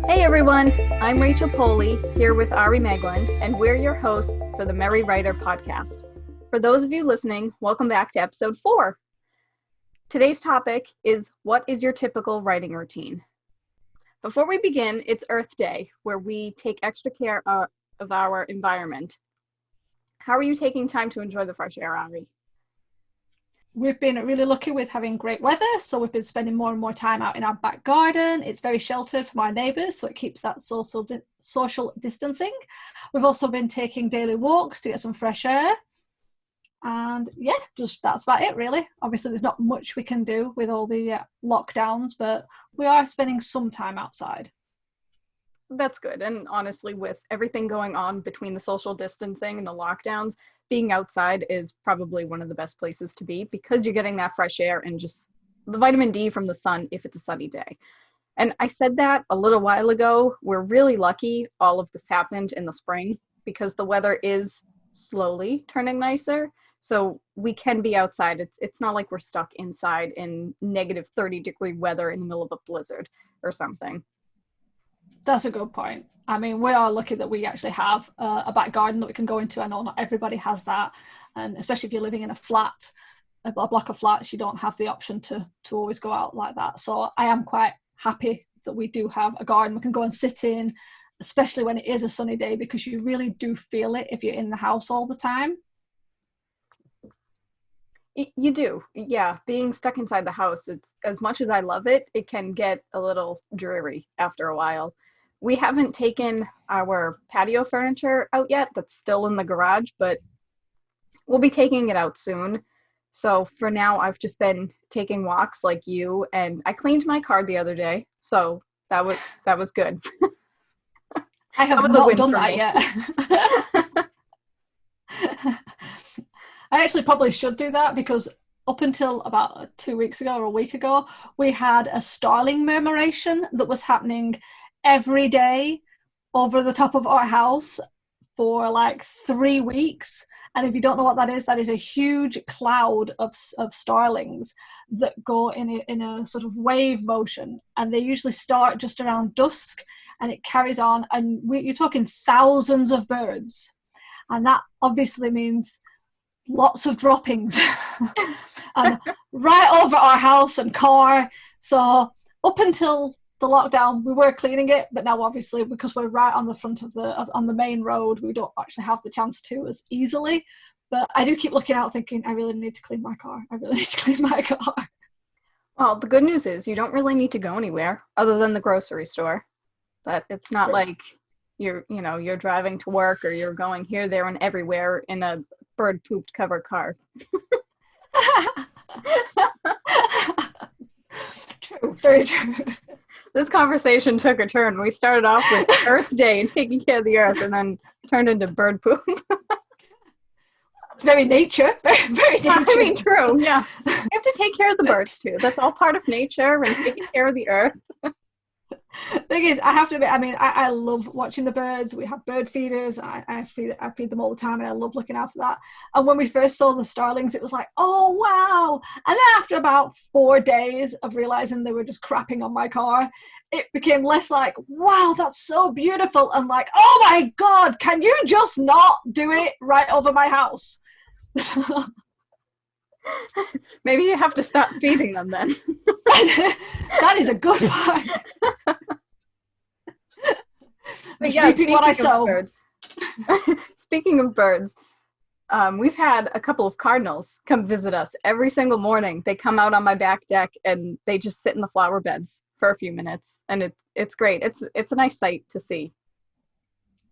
Hey everyone, I'm Rachel Poley here with Ari Meglin, and we're your hosts for the Merry Writer podcast. For those of you listening, welcome back to episode 4. Today's topic is, what is your typical writing routine? Before we begin, it's Earth Day, where we take extra care of our environment. How are you taking time to enjoy the fresh air, Ari? We've been really lucky with having great weather, so we've been spending more and more time out in our back garden. It's very sheltered from our neighbours, so it keeps that social distancing. We've also been taking daily walks to get some fresh air. And yeah, just that's about it really. Obviously there's not much we can do with all the lockdowns, but we are spending some time outside. That's good. And honestly, with everything going on between the social distancing and the lockdowns, being outside is probably one of the best places to be because you're getting that fresh air and just the vitamin D from the sun if it's a sunny day. And I said that a little while ago. We're really lucky all of this happened in the spring because the weather is slowly turning nicer. So we can be outside. It's not like we're stuck inside in negative 30-degree weather in the middle of a blizzard or something. That's a good point. I mean, we are lucky that we actually have a back garden that we can go into. I know not everybody has that. And especially if you're living in a flat, a block of flats, you don't have the option to always go out like that. So I am quite happy that we do have a garden we can go and sit in, especially when it is a sunny day, because you really do feel it if you're in the house all the time. You do. Yeah. Being stuck inside the house, it's as much as I love it, it can get a little dreary after a while. We haven't taken our patio furniture out yet. That's still in the garage, but we'll be taking it out soon. So for now, I've just been taking walks like you, and I cleaned my car the other day. So that was good. I have not done that yet. I actually probably should do that because up until about 2 weeks ago or a week ago, we had a starling murmuration that was happening every day over the top of our house for like 3 weeks. And if you don't know what that is a huge cloud of starlings that go in a sort of wave motion. And they usually start just around dusk and it carries on. And you're talking thousands of birds. And that obviously means lots of droppings and right over our house and car. So up until the lockdown we were cleaning it, but now obviously because we're right on the front of on the main road, we don't actually have the chance to as easily. But I do keep looking out thinking, I really need to clean my car. Well, the good news is you don't really need to go anywhere other than the grocery store. But it's not like you're driving to work or you're going here, there, and everywhere in a bird pooped covered car. True, very true. This conversation took a turn. We started off with Earth Day and taking care of the earth, and then turned into bird poop. It's very nature. Very nature. I mean, true. Yeah, you have to take care of the birds too. That's all part of nature and taking care of the earth. Thing is, I have to admit, I mean, I love watching the birds. We have bird feeders. I feed them all the time, and I love looking after that. And when we first saw the starlings, it was like, oh wow! And then after about 4 days of realizing they were just crapping on my car, it became less like, wow, that's so beautiful, and like, oh my god, can you just not do it right over my house? Maybe you have to stop feeding them then. That is a good point. But yeah, speaking of birds, we've had a couple of cardinals come visit us every single morning. They come out on my back deck and they just sit in the flower beds for a few minutes, and it's great. It's a nice sight to see.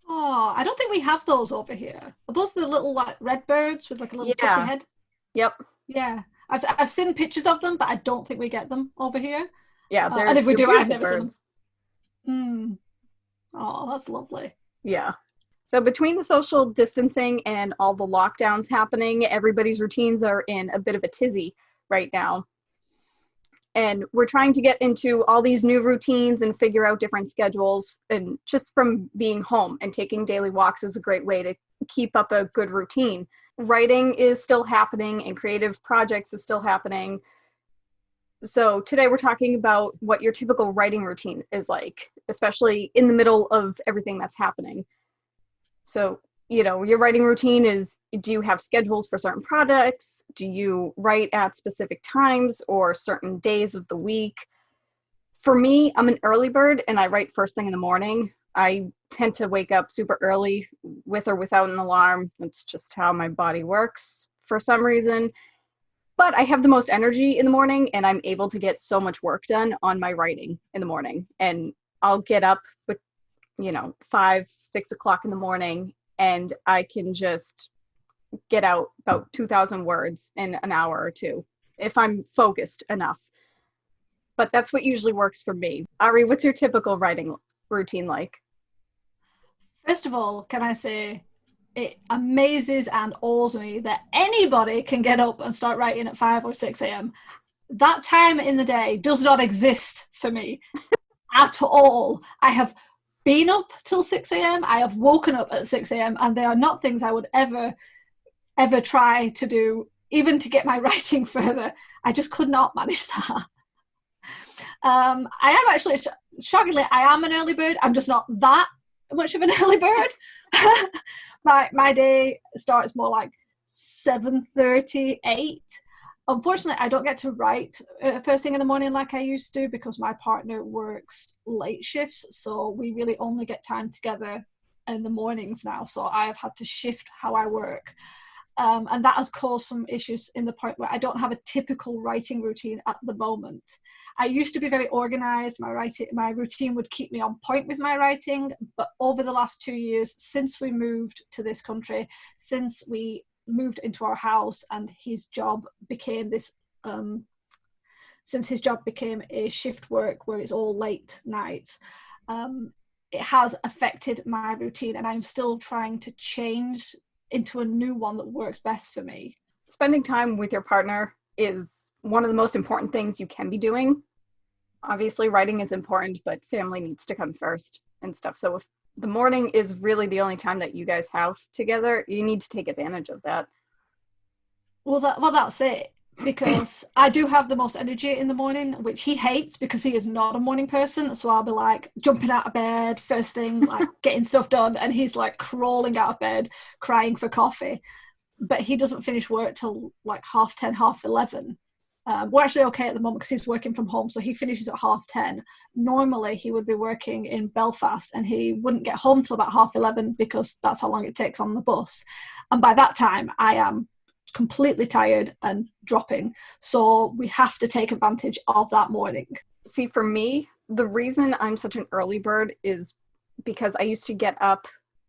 Oh, I don't think we have those over here. Are those the little like red birds with like a little tufty head? Yep. Yeah, I've seen pictures of them, but I don't think we get them over here. Yeah, and if we do, I've never birds. Seen them. Oh, that's lovely. Yeah. So between the social distancing and all the lockdowns happening, everybody's routines are in a bit of a tizzy right now. And we're trying to get into all these new routines and figure out different schedules. And just from being home and taking daily walks is a great way to keep up a good routine. Writing is still happening and creative projects is still happening. So today we're talking about what your typical writing routine is like, especially in the middle of everything that's happening. So, your writing routine is, do you have schedules for certain projects? Do you write at specific times or certain days of the week? For me, I'm an early bird and I write first thing in the morning. I tend to wake up super early with or without an alarm. That's just how my body works for some reason. But I have the most energy in the morning and I'm able to get so much work done on my writing in the morning. And I'll get up with, 5, 6 o'clock in the morning and I can just get out about 2,000 words in an hour or two if I'm focused enough. But that's what usually works for me. Ari, what's your typical writing routine like? First of all, can I say it amazes and awes me that anybody can get up and start writing at 5 or 6 a.m. That time in the day does not exist for me at all. I have been up till 6 a.m. I have woken up at 6 a.m. and they are not things I would ever try to do, even to get my writing further. I just could not manage that. I am actually, shockingly, I am an early bird. I'm just not that much of an early bird. my day starts more like 7:30, 8. Unfortunately, I don't get to write first thing in the morning like I used to because my partner works late shifts. So we really only get time together in the mornings now. So I have had to shift how I work. And that has caused some issues in the point where I don't have a typical writing routine at the moment. I used to be very organized. My routine would keep me on point with my writing. But over the last 2 years, since we moved to this country, since we moved into our house and his job became since his job became a shift work where it's all late nights, it has affected my routine and I'm still trying to change into a new one that works best for me. Spending time with your partner is one of the most important things you can be doing. Obviously, writing is important, but family needs to come first and stuff. So if the morning is really the only time that you guys have together, you need to take advantage of that. Well, that's it. Because I do have the most energy in the morning, which he hates because he is not a morning person. So I'll be like jumping out of bed first thing, like getting stuff done, and he's like crawling out of bed, crying for coffee. But he doesn't finish work till like 10:30, 11:30. We're actually okay at the moment because he's working from home, so he finishes at 10:30. Normally, he would be working in Belfast, and he wouldn't get home till about 11:30 because that's how long it takes on the bus. And by that time, I am completely tired and dropping. So we have to take advantage of that morning. See, for me, the reason I'm such an early bird is because I used to get up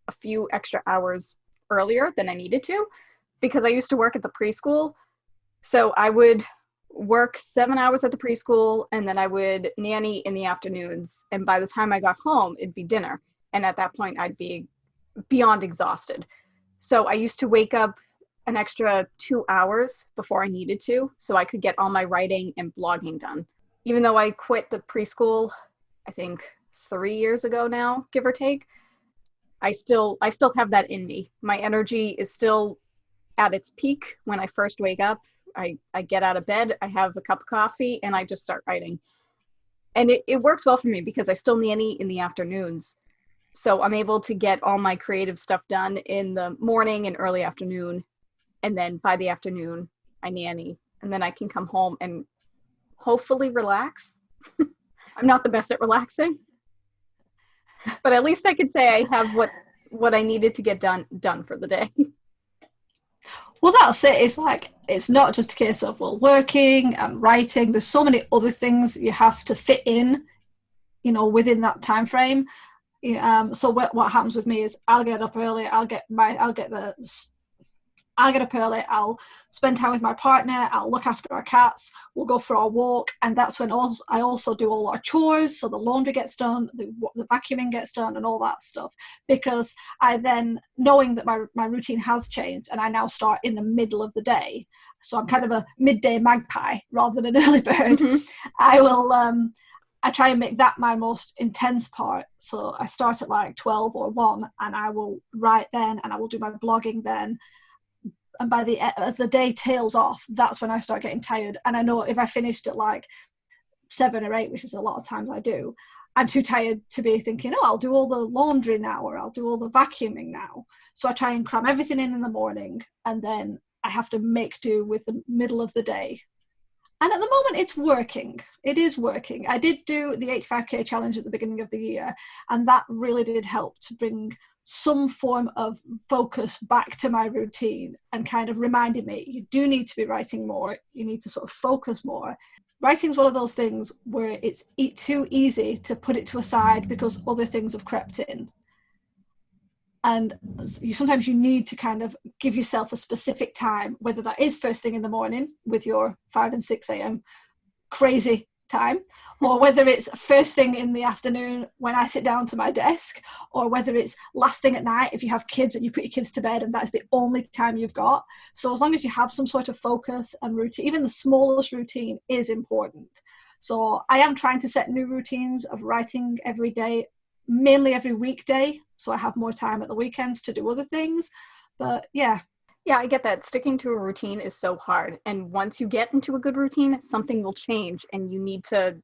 a few extra hours earlier than I needed to because I used to work at the preschool. So I would work 7 hours at the preschool and then I would nanny in the afternoons. And by the time I got home, it'd be dinner. And at that point, I'd be beyond exhausted. So I used to wake up an extra 2 hours before I needed to, so I could get all my writing and blogging done. Even though I quit the preschool, I think 3 years ago now, give or take, I still have that in me. My energy is still at its peak when I first wake up. I get out of bed, I have a cup of coffee, and I just start writing. And it works well for me because I still nanny in the afternoons. So I'm able to get all my creative stuff done in the morning and early afternoon. And then by the afternoon, I nanny. And then I can come home and hopefully relax. I'm not the best at relaxing. But at least I could say I have what I needed to get done for the day. Well, that's it. It's like, it's not just a case of, working and writing. There's so many other things you have to fit in, within that time frame. So what happens with me is I'll get up early. I'll get up early, I'll spend time with my partner, I'll look after our cats, we'll go for our walk, and that's when I also do all our chores, so the laundry gets done, the vacuuming gets done, and all that stuff, because I then, knowing that my routine has changed, and I now start in the middle of the day, so I'm kind of a midday magpie rather than an early bird, mm-hmm. I try and make that my most intense part. So I start at like 12 or 1 and I will write then and I will do my blogging then. And as the day tails off, that's when I start getting tired. And I know if I finished at like 7 or 8, which is a lot of times I do, I'm too tired to be thinking, oh, I'll do all the laundry now, or I'll do all the vacuuming now. So I try and cram everything in the morning, and then I have to make do with the middle of the day. And at the moment, it's working. It is working. I did do the 85K challenge at the beginning of the year, and that really did help to bring some form of focus back to my routine and kind of reminded me, you do need to be writing more. You need to sort of focus more. Writing is one of those things where it's too easy to put it to a side because other things have crept in. And sometimes you need to kind of give yourself a specific time, whether that is first thing in the morning with your 5 and 6 a.m. crazy time, or whether it's first thing in the afternoon when I sit down to my desk, or whether it's last thing at night if you have kids and you put your kids to bed and that's the only time you've got. So as long as you have some sort of focus and routine, even the smallest routine is important. So I am trying to set new routines of writing every day, mainly every weekday, so I have more time at the weekends to do other things. But yeah, I get that. Sticking to a routine is so hard. And once you get into a good routine, something will change and you need to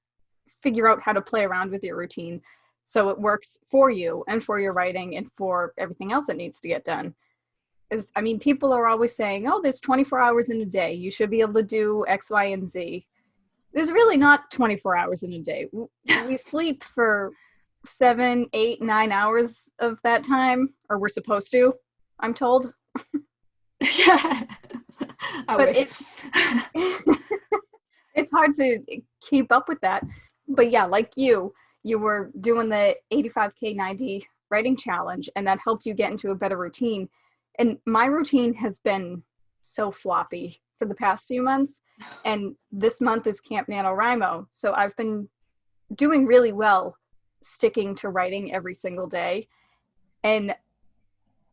figure out how to play around with your routine so it works for you and for your writing and for everything else that needs to get done. People are always saying, oh, there's 24 hours in a day. You should be able to do X, Y, and Z. There's really not 24 hours in a day. We sleep for 7, 8, 9 hours of that time, or we're supposed to, I'm told. Yeah. But it's hard to keep up with that. But yeah, like you were doing the 85K 90 writing challenge, and that helped you get into a better routine. And my routine has been so floppy for the past few months. And this month is Camp NaNoWriMo. So I've been doing really well sticking to writing every single day. And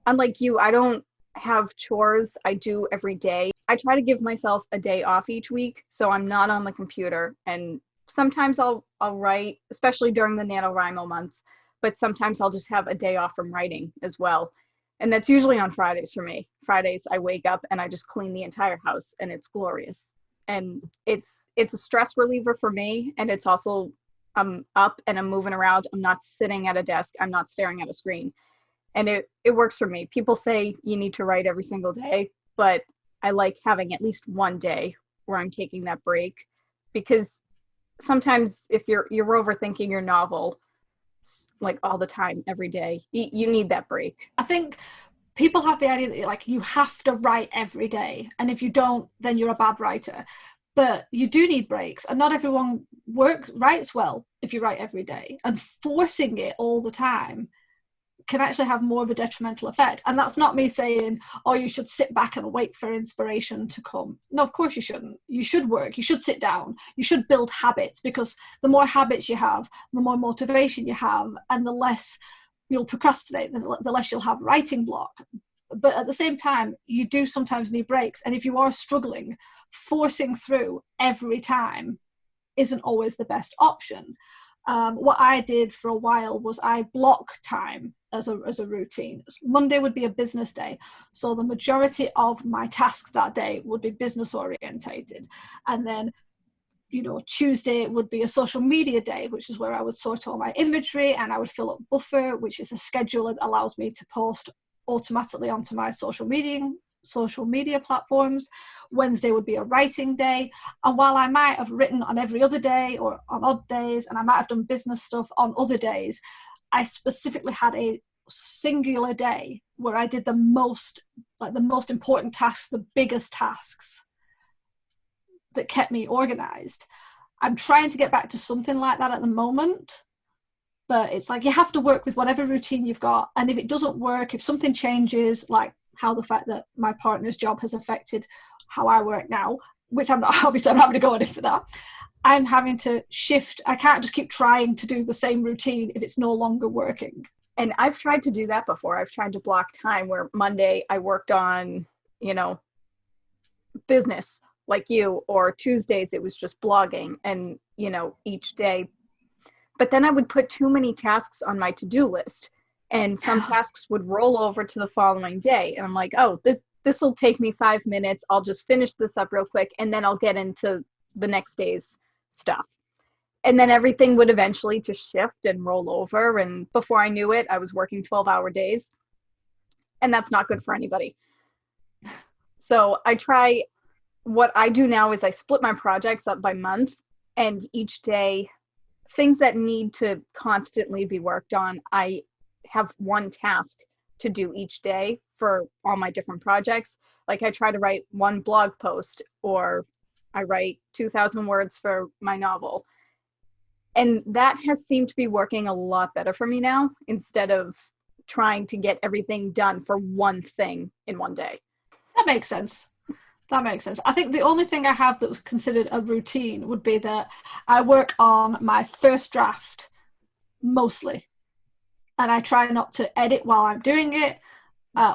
unlike you, I don't have chores I do every day. I try to give myself a day off each week so I'm not on the computer. And sometimes I'll write, especially during the NaNoWriMo months, but sometimes I'll just have a day off from writing as well. And that's usually on Fridays for me. Fridays I wake up and I just clean the entire house and it's glorious. And it's a stress reliever for me, and it's also I'm up and I'm moving around. I'm not sitting at a desk. I'm not staring at a screen. And it works for me. People say you need to write every single day, but I like having at least one day where I'm taking that break, because sometimes if you're overthinking your novel like all the time, every day, you need that break. I think people have the idea that like you have to write every day, and if you don't, then you're a bad writer. But you do need breaks, and not everyone writes well if you write every day, and forcing it all the time can actually have more of a detrimental effect. And that's not me saying, oh, you should sit back and wait for inspiration to come. No, of course you shouldn't. You should work, you should sit down, you should build habits, because the more habits you have, the more motivation you have, and the less you'll procrastinate, the less you'll have writing block. But at the same time, you do sometimes need breaks. And if you are struggling, forcing through every time isn't always the best option. What I did for a while was I block time as a routine. Monday would be a business day, so the majority of my tasks that day would be business orientated. And then, Tuesday would be a social media day, which is where I would sort all my inventory and I would fill up Buffer, which is a schedule that allows me to post automatically onto my social media platforms. Wednesday would be a writing day. And while I might have written on every other day or on odd days, and I might have done business stuff on other days, I specifically had a singular day where I did the most important tasks, the biggest tasks that kept me organized. I'm trying to get back to something like that at the moment. But it's like you have to work with whatever routine you've got. And if it doesn't work, if something changes, like how the fact that my partner's job has affected how I work now, which I'm not, obviously I'm having to go on it for that, I'm having to shift. I can't just keep trying to do the same routine if it's no longer working. And I've tried to do that before. I've tried to block time where Monday I worked on, business like you, or Tuesdays it was just blogging, and, each day. But then I would put too many tasks on my to-do list, and some tasks would roll over to the following day. And I'm like, oh, this this will take me 5 minutes. I'll just finish this up real quick, and then I'll get into the next day's stuff. And then everything would eventually just shift and roll over. And before I knew it, I was working 12-hour days. And that's not good for anybody. So what I do now is I split my projects up by month. And each day, things that need to constantly be worked on, I have one task to do each day for all my different projects. Like I try to write one blog post, or I write 2,000 words for my novel. And that has seemed to be working a lot better for me now, instead of trying to get everything done for one thing in one day. That makes sense. I think the only thing I have that was considered a routine would be that I work on my first draft mostly. And I try not to edit while I'm doing it,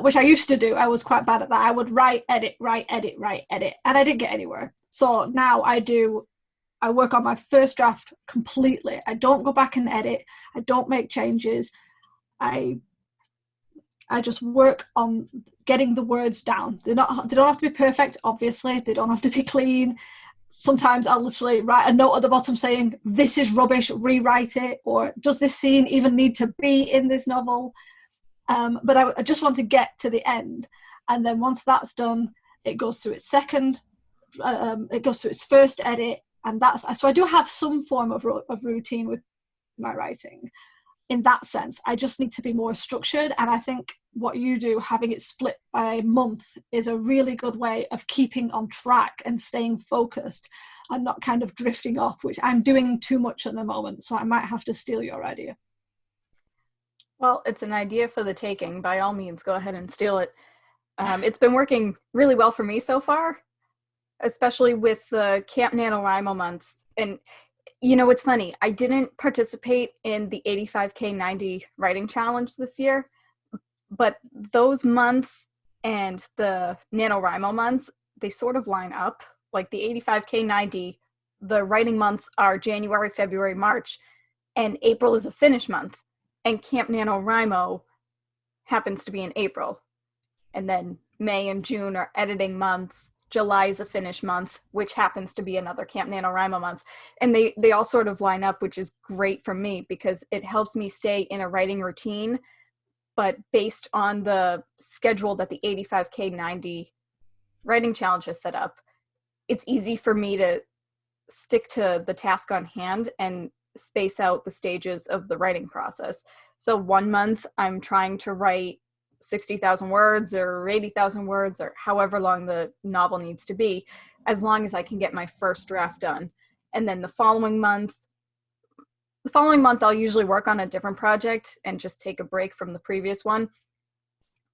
which I used to do. I was quite bad at that. I would write, edit, and I didn't get anywhere. So now I work on my first draft completely. I don't go back and edit. I don't make changes. I just work on getting the words down. They don't have to be perfect, obviously. They don't have to be clean. Sometimes I'll literally write a note at the bottom saying, this is rubbish, rewrite it, or does this scene even need to be in this novel? But I just want to get to the end. And then once that's done, it goes through its its first edit. And so I do have some form of routine with my writing. In that sense, I just need to be more structured. And I think what you do, having it split by month, is a really good way of keeping on track and staying focused and not kind of drifting off, which I'm doing too much at the moment. So I might have to steal your idea. Well, it's an idea for the taking. By all means, go ahead and steal it. It's been working really well for me so far, especially with the Camp NaNoWriMo months. And you know, it's funny, I didn't participate in the 85K 90 writing challenge this year, but those months and the NaNoWriMo months, they sort of line up. Like the 85K 90, the writing months are January, February, March, and April is a finish month. And Camp NaNoWriMo happens to be in April. And then May and June are editing months. July is a finish month, which happens to be another Camp NaNoWriMo month. And they all sort of line up, which is great for me because it helps me stay in a writing routine. But based on the schedule that the 85K 90 writing challenge has set up, it's easy for me to stick to the task on hand and space out the stages of the writing process. So one month I'm trying to write 60,000 words or 80,000 words or however long the novel needs to be, as long as I can get my first draft done. And then the following month I'll usually work on a different project and just take a break from the previous one.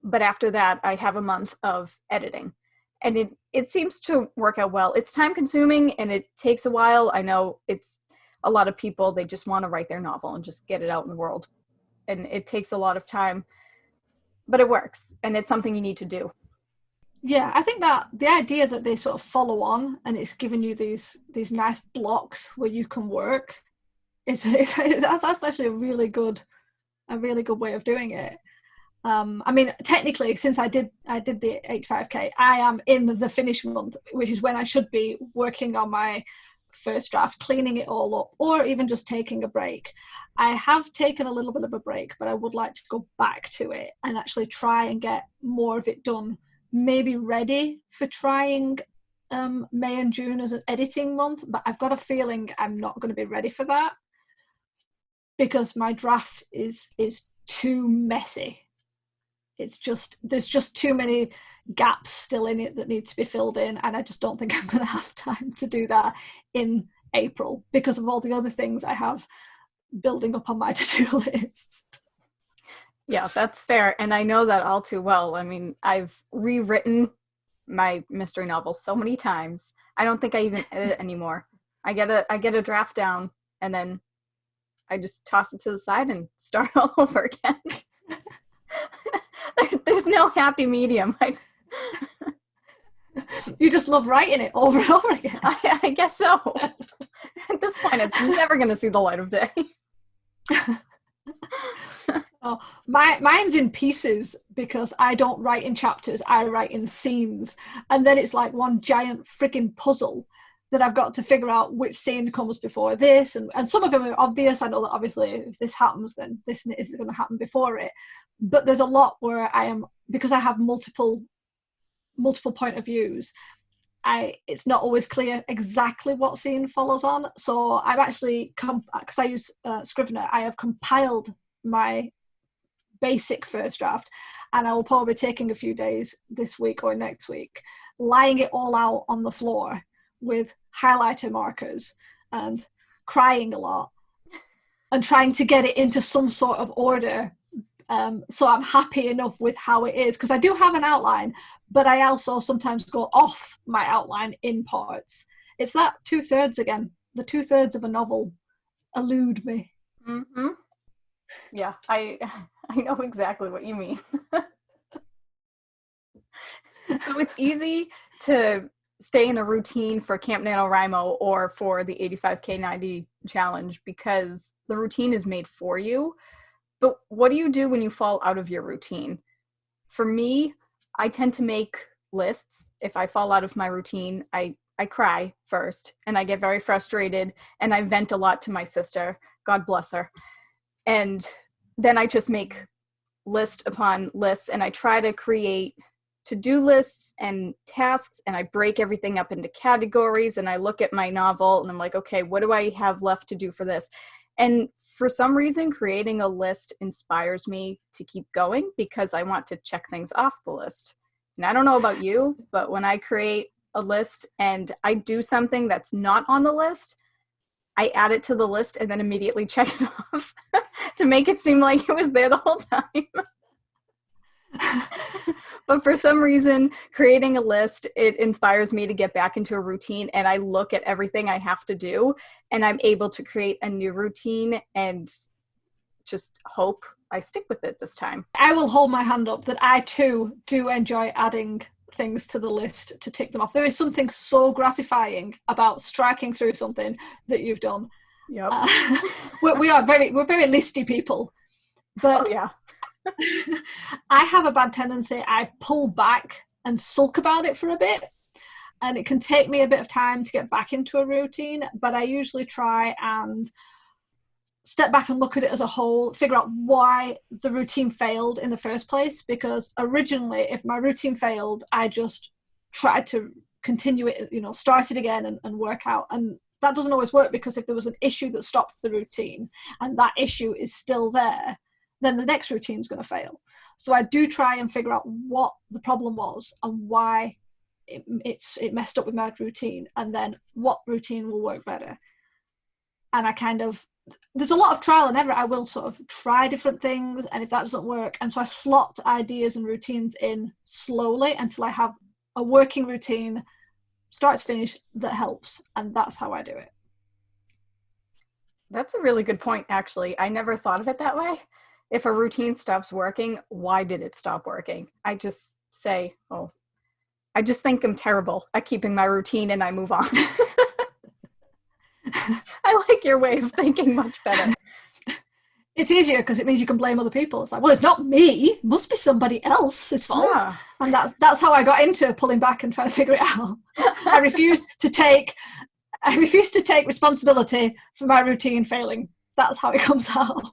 But after that, I have a month of editing. And it seems to work out well. It's time consuming and it takes a while. I know it's a lot of people, they just want to write their novel and just get it out in the world. And it takes a lot of time, but it works. And it's something you need to do. Yeah, I think that the idea that they sort of follow on and it's giving you these nice blocks where you can work, that's actually a really good way of doing it. I mean, technically, since I did the 85K, I am in the finish month, which is when I should be working on my first draft, cleaning it all up, or even just taking a break. I have taken a little bit of a break, but I would like to go back to it and actually try and get more of it done, maybe ready for trying May and June as an editing month. But I've got a feeling I'm not going to be ready for that because my draft is too messy. There's just too many gaps still in it that need to be filled in, and I just don't think I'm going to have time to do that in April because of all the other things I have building up on my to-do list. Yeah, that's fair, and I know that all too well. I mean, I've rewritten my mystery novel so many times. I don't think I even edit it anymore. I get a draft down, and then I just toss it to the side and start all over again. There's no happy medium. You just love writing it over and over again. I guess so. At this point, it's never going to see the light of day. Oh, mine's in pieces because I don't write in chapters, I write in scenes. And then it's like one giant freaking puzzle that I've got to figure out which scene comes before this. And some of them are obvious. I know that obviously if this happens, then this is going to happen before it. But there's a lot where because I have multiple point of views, it's not always clear exactly what scene follows on. So I've actually, because I use Scrivener, I have compiled my basic first draft, and I will probably be taking a few days this week or next week, lying it all out on the floor with highlighter markers and crying a lot and trying to get it into some sort of order. So I'm happy enough with how it is, because I do have an outline, but I also sometimes go off my outline in parts. It's that 2/3 again. The 2/3 of a novel elude me. Mm-hmm. Yeah, I know exactly what you mean. So it's easy to stay in a routine for Camp NaNoWriMo or for the 85K90 challenge because the routine is made for you. But what do you do when you fall out of your routine? For me, I tend to make lists. If I fall out of my routine, I cry first and I get very frustrated and I vent a lot to my sister. God bless her. And then I just make list upon lists and I try to create to-do lists and tasks, and I break everything up into categories, and I look at my novel and I'm like, okay, what do I have left to do for this? And for some reason, creating a list inspires me to keep going because I want to check things off the list. And I don't know about you, but when I create a list and I do something that's not on the list, I add it to the list and then immediately check it off to make it seem like it was there the whole time. But for some reason, creating a list, it inspires me to get back into a routine, and I look at everything I have to do and I'm able to create a new routine and just hope I stick with it this time. I will hold my hand up that I too do enjoy adding things to the list to tick them off. There is something so gratifying about striking through something that you've done. Yep. We're very listy people, but oh, yeah. I have a bad tendency. I pull back and sulk about it for a bit, and it can take me a bit of time to get back into a routine, but I usually try and step back and look at it as a whole, figure out why the routine failed in the first place, because originally if my routine failed, I just tried to continue it, start it again and work out. And that doesn't always work, because if there was an issue that stopped the routine and that issue is still there, then the next routine is going to fail. So I do try and figure out what the problem was and why it messed up with my routine, and then what routine will work better. And there's a lot of trial and error. I will sort of try different things, and if that doesn't work, and so I slot ideas and routines in slowly until I have a working routine, start to finish, that helps. And that's how I do it. That's a really good point, actually. I never thought of it that way. If a routine stops working, why did it stop working? I just say, oh, I just think I'm terrible at keeping my routine and I move on. I like your way of thinking much better. It's easier because it means you can blame other people. It's like, well, it's not me. It must be somebody else's fault. Yeah. And that's how I got into pulling back and trying to figure it out. I refused to take responsibility for my routine failing. That's how it comes out.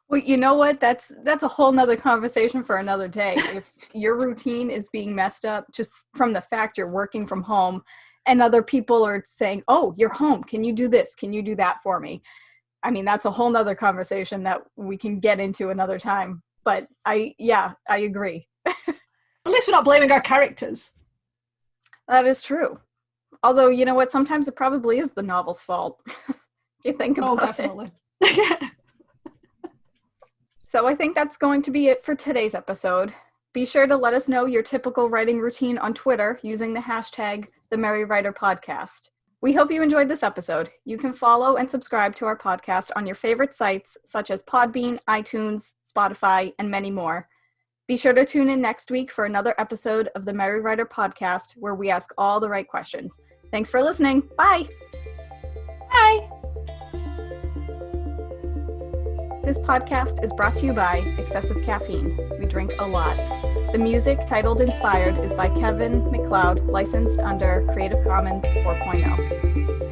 Well, you know what? That's a whole nother conversation for another day. If your routine is being messed up just from the fact you're working from home and other people are saying, oh, you're home, can you do this? Can you do that for me? I mean, that's a whole nother conversation that we can get into another time. But I agree. At least we're not blaming our characters. That is true. Although, you know what? Sometimes it probably is the novel's fault. You think about it. Oh, definitely. So I think that's going to be it for today's episode. Be sure to let us know your typical writing routine on Twitter using the hashtag #TheMerryWriterPodcast. We hope you enjoyed this episode. You can follow and subscribe to our podcast on your favorite sites such as Podbean, iTunes, Spotify, and many more. Be sure to tune in next week for another episode of the Merry Writer Podcast, where we ask all the right questions. Thanks for listening. Bye. Bye. This podcast is brought to you by Excessive Caffeine. We drink a lot. The music, titled Inspired, is by Kevin MacLeod, licensed under Creative Commons 4.0.